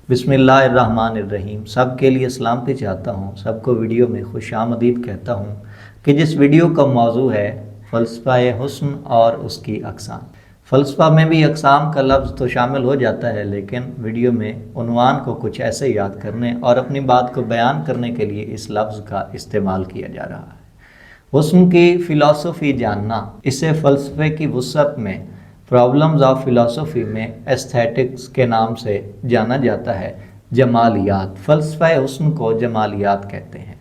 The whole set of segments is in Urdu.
بسم اللہ الرحمن الرحیم۔ سب کے لیے سلامتی چاہتا ہوں، سب کو ویڈیو میں خوش آمدید کہتا ہوں کہ جس ویڈیو کا موضوع ہے فلسفہ حسن اور اس کی اقسام۔ فلسفہ میں بھی اقسام کا لفظ تو شامل ہو جاتا ہے، لیکن ویڈیو میں عنوان کو کچھ ایسے یاد کرنے اور اپنی بات کو بیان کرنے کے لیے اس لفظ کا استعمال کیا جا رہا ہے۔ حسن کی فلسفی جاننا، اسے فلسفے کی وسعت میں پرابلمز آف فلسفی میں ایستھیٹکس کے نام سے جانا جاتا ہے۔ جمالیات، فلسفہ حسن کو جمالیات کہتے ہیں۔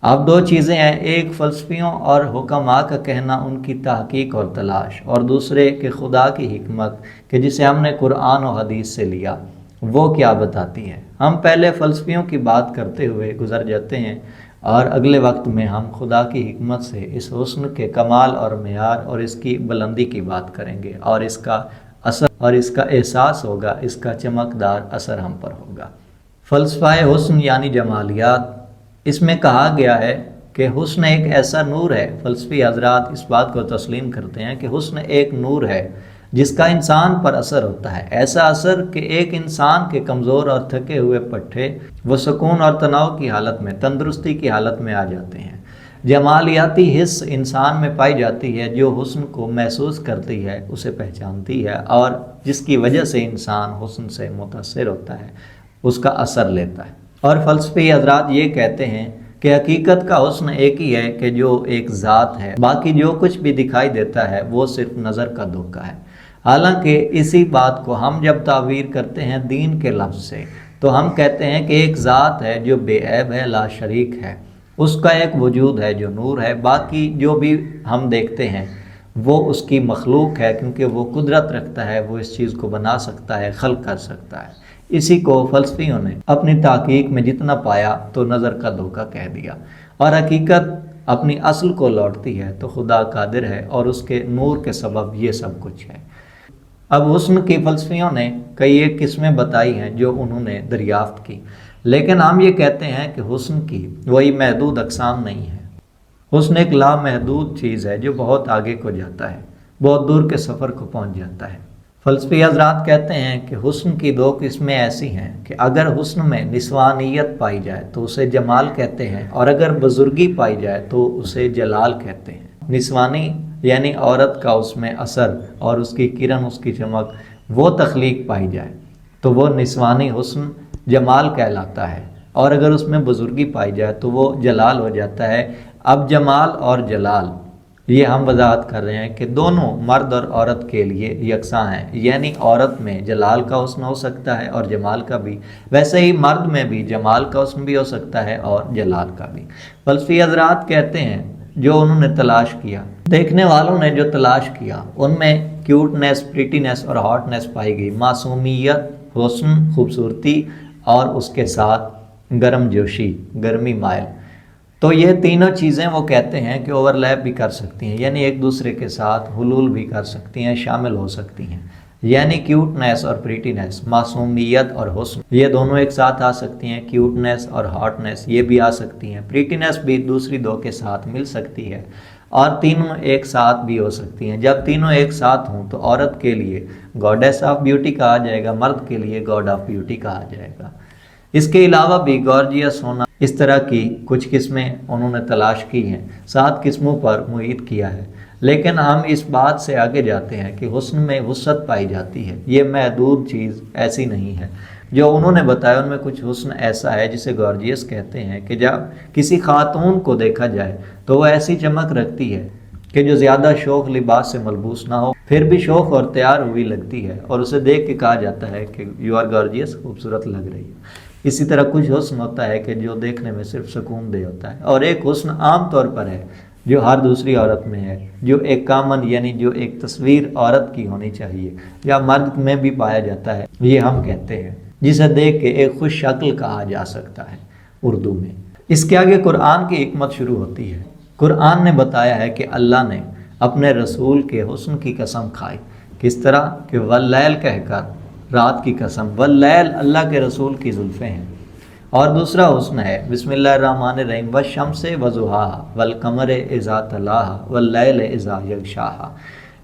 اب دو چیزیں ہیں، ایک فلسفیوں اور حکماء کا کہنا، ان کی تحقیق اور تلاش، اور دوسرے کہ خدا کی حکمت کہ جسے ہم نے قرآن و حدیث سے لیا وہ کیا بتاتی ہے۔ ہم پہلے فلسفیوں کی بات کرتے ہوئے گزر جاتے ہیں اور اگلے وقت میں ہم خدا کی حکمت سے اس حسن کے کمال اور معیار اور اس کی بلندی کی بات کریں گے، اور اس کا اثر اور اس کا احساس ہوگا، اس کا چمکدار اثر ہم پر ہوگا۔ فلسفہ حسن یعنی جمالیات، اس میں کہا گیا ہے کہ حسن ایک ایسا نور ہے۔ فلسفی حضرات اس بات کو تسلیم کرتے ہیں کہ حسن ایک نور ہے جس کا انسان پر اثر ہوتا ہے، ایسا اثر کہ ایک انسان کے کمزور اور تھکے ہوئے پٹھے وہ سکون اور تناؤ کی حالت میں، تندرستی کی حالت میں آ جاتے ہیں۔ جمالیاتی حس انسان میں پائی جاتی ہے جو حسن کو محسوس کرتی ہے، اسے پہچانتی ہے، اور جس کی وجہ سے انسان حسن سے متاثر ہوتا ہے، اس کا اثر لیتا ہے۔ اور فلسفی حضرات یہ کہتے ہیں کہ حقیقت کا حسن ایک ہی ہے کہ جو ایک ذات ہے، باقی جو کچھ بھی دکھائی دیتا ہے وہ صرف نظر کا دھوکہ ہے۔ حالانکہ اسی بات کو ہم جب تعبیر کرتے ہیں دین کے لفظ سے تو ہم کہتے ہیں کہ ایک ذات ہے جو بے عیب ہے، لا شریک ہے، اس کا ایک وجود ہے جو نور ہے، باقی جو بھی ہم دیکھتے ہیں وہ اس کی مخلوق ہے، کیونکہ وہ قدرت رکھتا ہے، وہ اس چیز کو بنا سکتا ہے، خلق کر سکتا ہے۔ اسی کو فلسفیوں نے اپنی تحقیق میں جتنا پایا تو نظر کا دھوکہ کہہ دیا، اور حقیقت اپنی اصل کو لوٹتی ہے تو خدا قادر ہے اور اس کے نور کے سبب یہ سب کچھ ہے۔ اب حسن کی فلسفیوں نے کئی ایک قسمیں بتائی ہیں جو انہوں نے دریافت کی، لیکن ہم یہ کہتے ہیں کہ حسن کی وہی محدود اقسام نہیں ہے۔ حسن ایک لامحدود چیز ہے جو بہت آگے کو جاتا ہے، بہت دور کے سفر کو پہنچ جاتا ہے۔ فلسفی حضرات کہتے ہیں کہ حسن کی دو قسمیں ایسی ہیں کہ اگر حسن میں نسوانیت پائی جائے تو اسے جمال کہتے ہیں، اور اگر بزرگی پائی جائے تو اسے جلال کہتے ہیں۔ نسوانی یعنی عورت کا اس میں اثر اور اس کی کرن، اس کی چمک، وہ تخلیق پائی جائے تو وہ نسوانی حسن جمال کہلاتا ہے، اور اگر اس میں بزرگی پائی جائے تو وہ جلال ہو جاتا ہے۔ اب جمال اور جلال یہ ہم وضاحت کر رہے ہیں کہ دونوں مرد اور عورت کے لیے یکساں ہیں، یعنی عورت میں جلال کا حسن ہو سکتا ہے اور جمال کا بھی، ویسے ہی مرد میں بھی جمال کا حسن بھی ہو سکتا ہے اور جلال کا بھی۔ فلسفی حضرات کہتے ہیں جو انہوں نے تلاش کیا، دیکھنے والوں نے جو تلاش کیا، ان میں کیوٹنیس، پریٹینیس اور ہاٹنیس پائی گئی، معصومیت، حسن، خوبصورتی، اور اس کے ساتھ گرم جوشی، گرمی مائل۔ تو یہ تینوں چیزیں وہ کہتے ہیں کہ اوور لیپ بھی کر سکتی ہیں، یعنی ایک دوسرے کے ساتھ حلول بھی کر سکتی ہیں، شامل ہو سکتی ہیں۔ یعنی کیوٹنیس اور پریٹینیس، معصومیت اور حسن، یہ دونوں ایک ساتھ آ سکتی ہیں۔ کیوٹنیس اور ہاٹنیس یہ بھی آ سکتی ہیں، پریٹینیس بھی دوسری دو کے ساتھ مل سکتی ہے، اور تینوں ایک ساتھ بھی ہو سکتی ہیں۔ جب تینوں ایک ساتھ ہوں تو عورت کے لیے گاڈیس آف بیوٹی کہا جائے گا، مرد کے لیے گاڈ آف بیوٹی کہا جائے گا۔ اس کے علاوہ بھی گارجیس ہونا، اس طرح کی کچھ قسمیں انہوں نے تلاش کی ہیں، 7 قسموں پر محیط کیا ہے۔ لیکن ہم اس بات سے آگے جاتے ہیں کہ حسن میں وسعت پائی جاتی ہے، یہ محدود چیز ایسی نہیں ہے۔ جو انہوں نے بتایا ان میں کچھ حسن ایسا ہے جسے گارجیس کہتے ہیں کہ جب کسی خاتون کو دیکھا جائے تو وہ ایسی چمک رکھتی ہے کہ جو زیادہ شوخ لباس سے ملبوس نہ ہو، پھر بھی شوخ اور تیار ہوئی لگتی ہے، اور اسے دیکھ کے کہا جاتا ہے کہ یو آر گارجیس، خوبصورت لگ رہی ہے۔ اسی طرح کچھ حسن ہوتا ہے کہ جو دیکھنے میں صرف سکون دہ ہوتا ہے، اور ایک حسن عام طور پر ہے جو ہر دوسری عورت میں ہے، جو ایک کامن یعنی جو ایک تصویر عورت کی ہونی چاہیے یا مرد میں بھی پایا جاتا ہے، یہ ہم کہتے ہیں، جسے دیکھ کے ایک خوش شکل کہا جا سکتا ہے اردو میں۔ اس کے آگے قرآن کی حکمت شروع ہوتی ہے۔ قرآن نے بتایا ہے کہ اللہ نے اپنے رسول کے حسن کی قسم کھائی، کس طرح کہ واللیل کہہ کر، رات کی قسم، واللیل اللہ کے رسول کی زلفیں ہیں۔ اور دوسرا حسن ہے بسم اللہ الرحمن الرحیم، والشمس وضحاہا والقمر اذا تلاہا واللیل اذا یغشاہا۔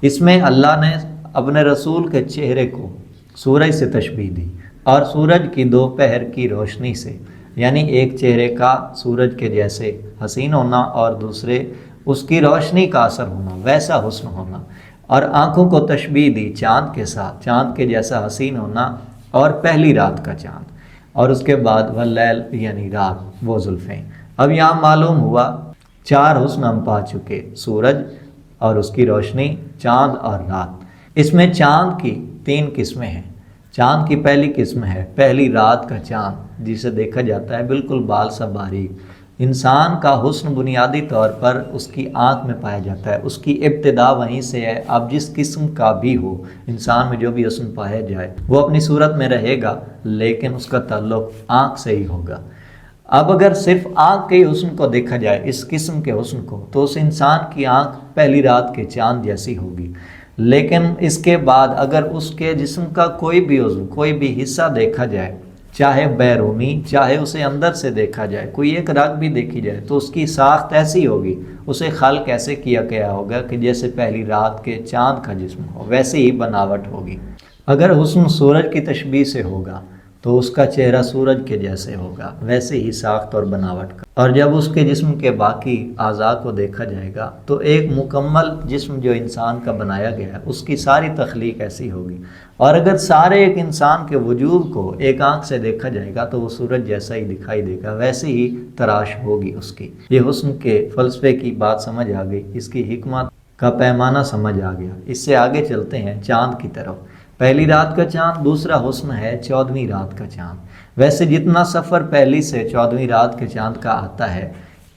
اس میں اللہ نے اپنے رسول کے چہرے کو سورج سے تشبیہ دی، اور سورج کی دوپہر کی روشنی سے، یعنی ایک چہرے کا سورج کے جیسے حسین ہونا اور دوسرے اس کی روشنی کا اثر ہونا، ویسا حسن ہونا، اور آنکھوں کو تشبیہ دی چاند کے ساتھ، چاند کے جیسا حسین ہونا اور پہلی رات کا چاند، اور اس کے بعد واللیل یعنی رات وہ زلفیں۔ اب یہاں معلوم ہوا 4 حسن ہم پا چکے، سورج اور اس کی روشنی، چاند اور رات۔ اس میں چاند کی 3 قسمیں ہیں۔ چاند کی پہلی قسم ہے پہلی رات کا چاند، جسے دیکھا جاتا ہے بالکل بال سا باریک۔ انسان کا حسن بنیادی طور پر اس کی آنکھ میں پایا جاتا ہے، اس کی ابتدا وہیں سے ہے۔ اب جس قسم کا بھی ہو، انسان میں جو بھی حسن پایا جائے وہ اپنی صورت میں رہے گا، لیکن اس کا تعلق آنکھ سے ہی ہوگا۔ اب اگر صرف آنکھ کے حسن کو دیکھا جائے، اس قسم کے حسن کو، تو اس انسان کی آنکھ پہلی رات کے چاند جیسی ہوگی۔ لیکن اس کے بعد اگر اس کے جسم کا کوئی بھی عضو، کوئی بھی حصہ دیکھا جائے، چاہے بیرونی چاہے اسے اندر سے دیکھا جائے، کوئی ایک رگ بھی دیکھی جائے، تو اس کی ساخت ایسی ہوگی، اسے خلق ایسے کیا گیا ہوگا کہ جیسے پہلی رات کے چاند کا جسم ہو، ویسے ہی بناوٹ ہوگی۔ اگر حسن سورج کی تشبیہ سے ہوگا تو اس کا چہرہ سورج کے جیسے ہوگا، ویسے ہی ساخت اور بناوٹ کا۔ اور جب اس کے جسم کے باقی اعضاء کو دیکھا جائے گا تو ایک مکمل جسم جو انسان کا بنایا گیا ہے، اس کی ساری تخلیق ایسی ہوگی۔ اور اگر سارے ایک انسان کے وجود کو ایک آنکھ سے دیکھا جائے گا تو وہ سورج جیسا ہی دکھائی دے گا، ویسے ہی تراش ہوگی اس کی۔ یہ حسن کے فلسفے کی بات سمجھ آ گئی، اس کی حکمت کا پیمانہ سمجھ آ گیا۔ اس سے آگے چلتے ہیں چاند کی طرف۔ پہلی رات کا چاند، دوسرا حسن ہے 14ویں رات کا چاند۔ ویسے جتنا سفر پہلی سے 14ویں رات کے چاند کا آتا ہے،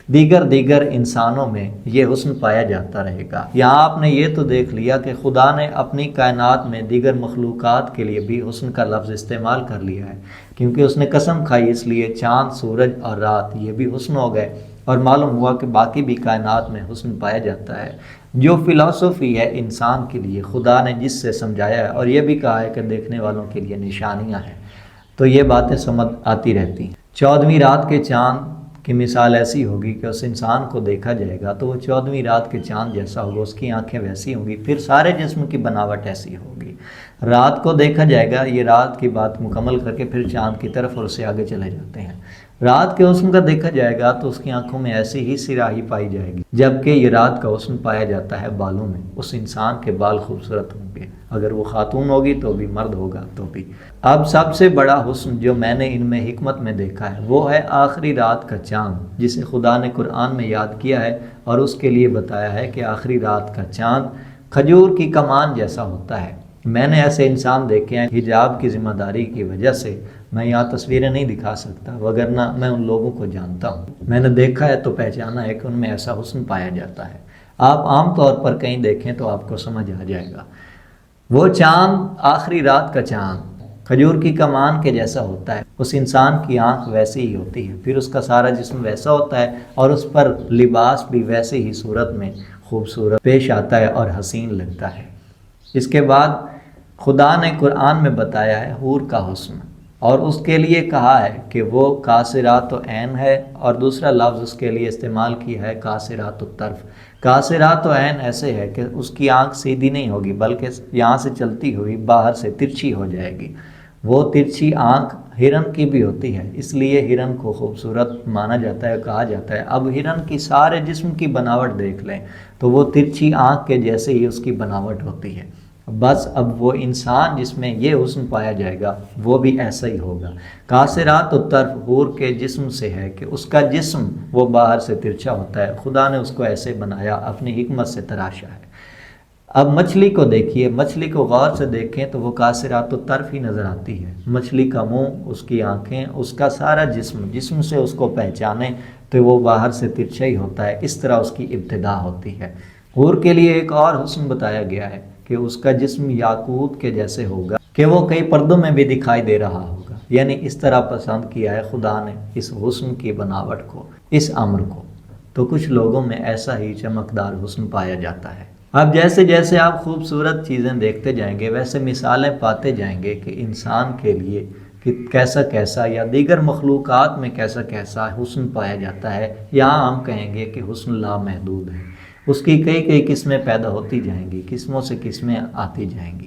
دیگر انسانوں میں یہ حسن پایا جاتا رہے گا۔ یہاں آپ نے یہ تو دیکھ لیا کہ خدا نے اپنی کائنات میں دیگر مخلوقات کے لیے بھی حسن کا لفظ استعمال کر لیا ہے، کیونکہ اس نے قسم کھائی، اس لیے چاند، سورج اور رات یہ بھی حسن ہو گئے، اور معلوم ہوا کہ باقی بھی کائنات میں حسن پایا جاتا ہے۔ جو فلسفی ہے انسان کے لیے، خدا نے جس سے سمجھایا ہے، اور یہ بھی کہا ہے کہ دیکھنے والوں کے لیے نشانیاں ہیں، تو یہ باتیں سمجھ آتی رہتی ہیں۔ 14ویں رات کے چاند کی مثال ایسی ہوگی کہ اس انسان کو دیکھا جائے گا تو وہ 14ویں رات کے چاند جیسا ہوگا، اس کی آنکھیں ویسی ہوں گی، پھر سارے جسم کی بناوٹ ایسی ہوگی۔ رات کو دیکھا جائے گا، یہ رات کی بات مکمل کر کے پھر چاند کی طرف اور اس سے آگے چلے جاتے ہیں۔ رات کے حسن کا دیکھا جائے گا تو اس کی آنکھوں میں ایسی ہی سراہی پائی جائے گی، جبکہ یہ رات کا حسن پایا جاتا ہے بالوں میں۔ اس انسان کے بال خوبصورت ہوں گے، اگر وہ خاتون ہوگی تو بھی، مرد ہوگا تو بھی۔ اب سب سے بڑا حسن جو میں نے ان میں حکمت میں دیکھا ہے وہ ہے آخری رات کا چاند، جسے خدا نے قرآن میں یاد کیا ہے اور اس کے لیے بتایا ہے کہ آخری رات کا چاند کھجور کی کمان جیسا ہوتا ہے۔ میں نے ایسے انسان دیکھے ہیں، حجاب کی ذمہ داری کی وجہ سے میں یہاں تصویریں نہیں دکھا سکتا، وگرنہ میں ان لوگوں کو جانتا ہوں، میں نے دیکھا ہے تو پہچانا ہے کہ ان میں ایسا حسن پایا جاتا ہے۔ آپ عام طور پر کہیں دیکھیں تو آپ کو سمجھ آ جائے گا۔ وہ چاند، آخری رات کا چاند کھجور کی کمان کے جیسا ہوتا ہے، اس انسان کی آنکھ ویسی ہی ہوتی ہے، پھر اس کا سارا جسم ویسا ہوتا ہے، اور اس پر لباس بھی ویسے ہی صورت میں خوبصورت پیش آتا ہے اور حسین لگتا ہے۔ اس کے بعد خدا نے قرآن میں بتایا ہے حور کا حسن، اور اس کے لیے کہا ہے کہ وہ قاصرات عین ہے، اور دوسرا لفظ اس کے لیے استعمال کیا ہے قاصرات الطرف۔ قاصرات عین ایسے ہے کہ اس کی آنکھ سیدھی نہیں ہوگی، بلکہ یہاں سے چلتی ہوئی باہر سے ترچھی ہو جائے گی۔ وہ ترچھی آنکھ ہرن کی بھی ہوتی ہے، اس لیے ہرن کو خوبصورت مانا جاتا ہے، کہا جاتا ہے۔ اب ہرن کی سارے جسم کی بناوٹ دیکھ لیں تو وہ ترچھی آنکھ کے جیسے ہی اس کی بناوٹ ہوتی ہے۔ بس اب وہ انسان جس میں یہ حسن پایا جائے گا وہ بھی ایسا ہی ہوگا۔ قاصرات الطرف حور کے جسم سے ہے کہ اس کا جسم وہ باہر سے ترچھا ہوتا ہے، خدا نے اس کو ایسے بنایا، اپنی حکمت سے تراشا ہے۔ اب مچھلی کو دیکھیے، مچھلی کو غور سے دیکھیں تو وہ قاصرات الطرف ہی نظر آتی ہے۔ مچھلی کا منہ، اس کی آنکھیں، اس کا سارا جسم سے اس کو پہچانیں تو وہ باہر سے ترچھا ہی ہوتا ہے، اس طرح اس کی ابتدا ہوتی ہے۔ حور کے لیے ایک اور حسن بتایا گیا ہے کہ اس کا جسم یاقوت کے جیسے ہوگا کہ وہ کئی پردوں میں بھی دکھائی دے رہا ہوگا، یعنی اس طرح پسند کیا ہے خدا نے اس حسن کی بناوٹ کو، اس امر کو۔ تو کچھ لوگوں میں ایسا ہی چمکدار حسن پایا جاتا ہے۔ اب جیسے جیسے آپ خوبصورت چیزیں دیکھتے جائیں گے ویسے مثالیں پاتے جائیں گے کہ انسان کے لیے کہ کیسا کیسا یا دیگر مخلوقات میں کیسا کیسا حسن پایا جاتا ہے۔ یہاں ہم کہیں گے کہ حسن لامحدود ہے، اس کی کئی قسمیں پیدا ہوتی جائیں گی، قسموں سے قسمیں آتی جائیں گی۔